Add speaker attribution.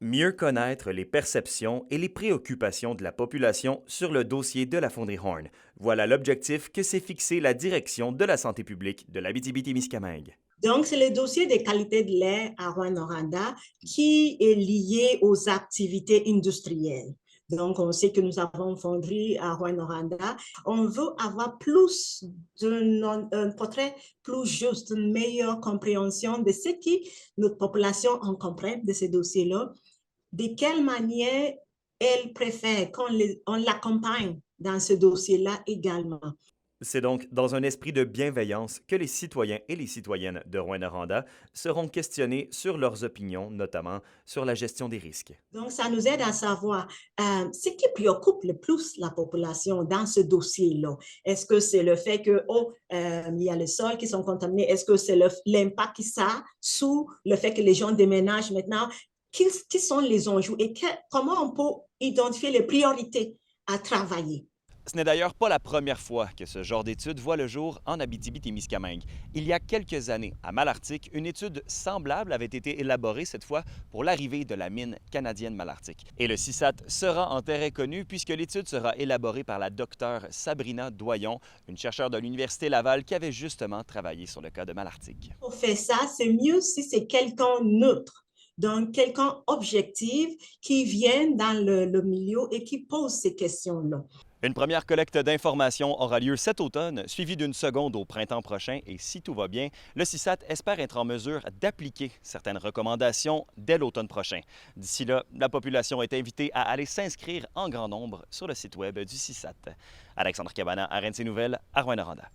Speaker 1: Mieux connaître les perceptions et les préoccupations de la population sur le dossier de la fonderie Horn. Voilà l'objectif que s'est fixé la direction de la santé publique de l'Abitibi-Témiscamingue.
Speaker 2: Donc, c'est le dossier des qualités de l'air à Rouyn-Noranda qui est lié aux activités industrielles. Donc, on sait que nous avons une fonderie à Rouyn-Noranda. On veut avoir plus un portrait plus juste, une meilleure compréhension de ce que notre population en comprend de ces dossiers-là, de quelle manière elle préfère qu'on l'accompagne dans ce dossier-là également.
Speaker 1: C'est donc dans un esprit de bienveillance que les citoyens et les citoyennes de Rouyn-Noranda seront questionnés sur leurs opinions, notamment sur la gestion des risques.
Speaker 2: Donc, ça nous aide à savoir ce qui préoccupe le plus la population dans ce dossier-là. Est-ce que c'est le fait que, il y a les sols qui sont contaminés? Est-ce que c'est l'impact qui ça a sous le fait que les gens déménagent maintenant? Qui sont les enjeux et comment on peut identifier les priorités à travailler?
Speaker 1: Ce n'est d'ailleurs pas la première fois que ce genre d'étude voit le jour en Abitibi-Témiscamingue. Il y a quelques années, à Malartic, une étude semblable avait été élaborée cette fois pour l'arrivée de la mine canadienne Malartic. Et le CISAT sera en terrain connu puisque l'étude sera élaborée par la docteure Sabrina Doyon, une chercheure de l'Université Laval qui avait justement travaillé sur le cas de Malartic.
Speaker 2: Pour faire ça, c'est mieux si c'est quelqu'un neutre, donc quelqu'un objectif qui vient dans le milieu et qui pose ces questions-là.
Speaker 1: Une première collecte d'informations aura lieu cet automne, suivie d'une seconde au printemps prochain, et si tout va bien, le CISAT espère être en mesure d'appliquer certaines recommandations dès l'automne prochain. D'ici là, la population est invitée à aller s'inscrire en grand nombre sur le site web du CISAT. Alexandre Cabana, RNC Nouvelles, à Rouyn-Noranda.